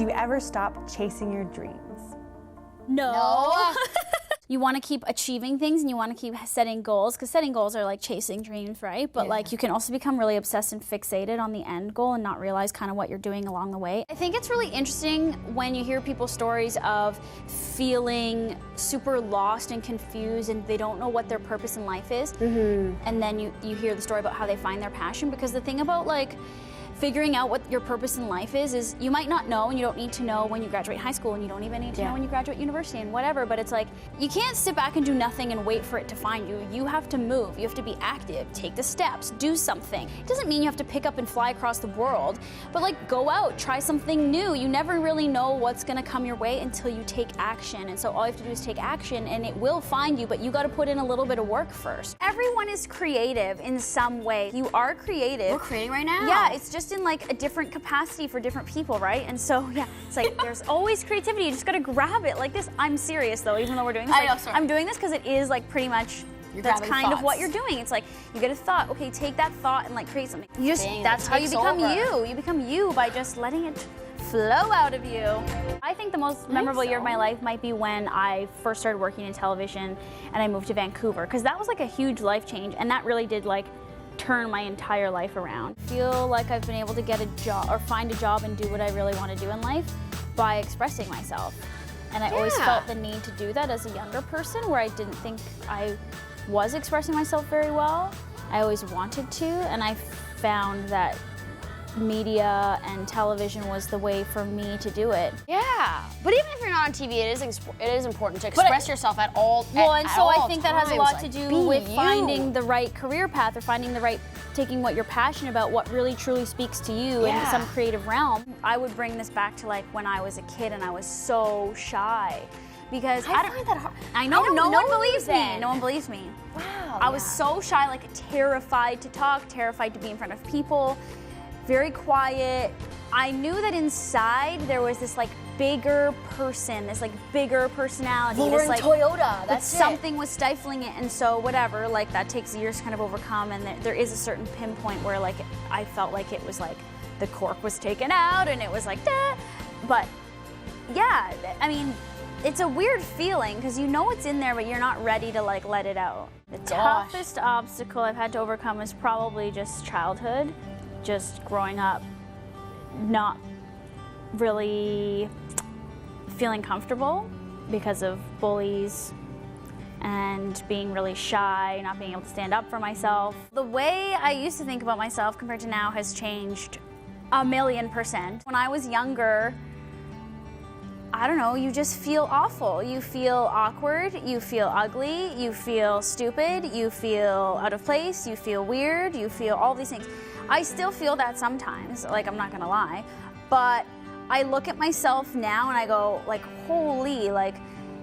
Do you ever stop chasing your dreams? No. You want to keep achieving things and you want to keep setting goals, because setting goals are like chasing dreams, right? But like you can also become really obsessed and fixated on the end goal and not realize kind of what you're doing along the way. I think it's really interesting when you hear people's stories of feeling super lost and confused and they don't know what their purpose in life is. And then you hear the story about how they find their passion, because the thing about like figuring out what your purpose in life is you might not know, and you don't need to know when you graduate high school, and you don't even need to know when you graduate university and whatever, but it's like, you can't sit back and do nothing and wait for it to find you. You have to move, you have to be active, take the steps, do something. It doesn't mean you have to pick up and fly across the world, but like go out, try something new. You never really know what's gonna come your way until you take action, and so all you have to do is take action and it will find you, but you gotta put in a little bit of work first. Everyone is creative in some way. You are creative. We're creating right now. Yeah, it's just in like a different capacity for different people, right? And so yeah, it's like there's always creativity. You just gotta grab it like this. I'm serious though, even though we're doing this. I know, sorry. I'm doing this because it is like pretty much that's kind of what you're doing. It's like you get a thought, okay, take that thought and like create something. You just that's how you become you. You become you by just letting it flow out of you. I think the most memorable year of my life might be when I first started working in television and I moved to Vancouver, because that was like a huge life change, and that really did like turn my entire life around. I feel like I've been able to get a job or find a job and do what I really want to do in life by expressing myself. And I always felt the need to do that as a younger person, where I didn't think I was expressing myself very well. I always wanted to, and I found that media and television was the way for me to do it. Yeah, but even if you're not on TV, it is important to express yourself at all times. Well, and so I think that has a lot to do with finding the right career path, or finding the right, taking what you're passionate about, what really truly speaks to you in some creative realm. I would bring this back to like when I was a kid and I was so shy. Because I find that hard. I know, no one believes me. No one believes me. Wow. I was so shy, like terrified to talk, terrified to be in front of people. Very quiet. I knew that inside there was this like bigger person, this like bigger personality. LaurenToyota, that's something was stifling it, and so whatever, like that takes years to kind of overcome, and there is a certain pinpoint where like I felt like it was like the cork was taken out and it was like, da. But yeah, I mean, it's a weird feeling because you know it's in there, but you're not ready to like let it out. The toughest obstacle I've had to overcome is probably just childhood. Just growing up not really feeling comfortable because of bullies and being really shy, not being able to stand up for myself. The way I used to think about myself compared to now has changed 1,000,000%. When I was younger, I don't know, you just feel awful. You feel awkward, you feel ugly, you feel stupid, you feel out of place, you feel weird, you feel all these things. I still feel that sometimes, like I'm not gonna lie, but I look at myself now and I go like, holy, like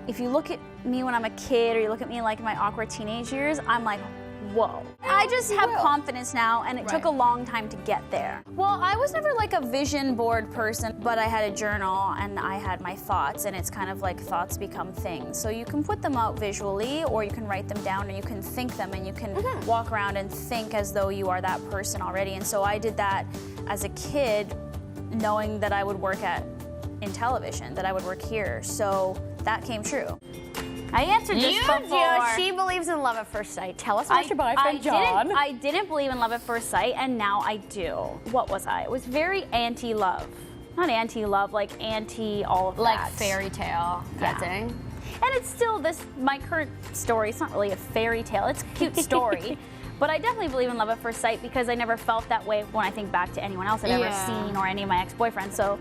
if you look at me when I'm a kid or you look at me like in my awkward teenage years, I'm like, whoa. I just have confidence now, and it took a long time to get there. Well, I was never like a vision board person, but I had a journal and I had my thoughts, and it's kind of like thoughts become things. So you can put them out visually, or you can write them down and you can think them, and you can walk around and think as though you are that person already. And so I did that as a kid, knowing that I would work in television, that I would work here. So that came true. I answered this before. She believes in love at first sight. Tell us about your boyfriend, John. I didn't believe in love at first sight, and now I do. What was I? It was very anti-love. Not anti-love, like anti all of that. Like fairy tale thing. And it's still my current story. It's not really a fairy tale. It's a cute story. But I definitely believe in love at first sight because I never felt that way when I think back to anyone else I've ever seen or any of my ex-boyfriends. So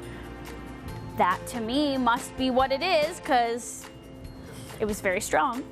that to me must be what it is, because it was very strong.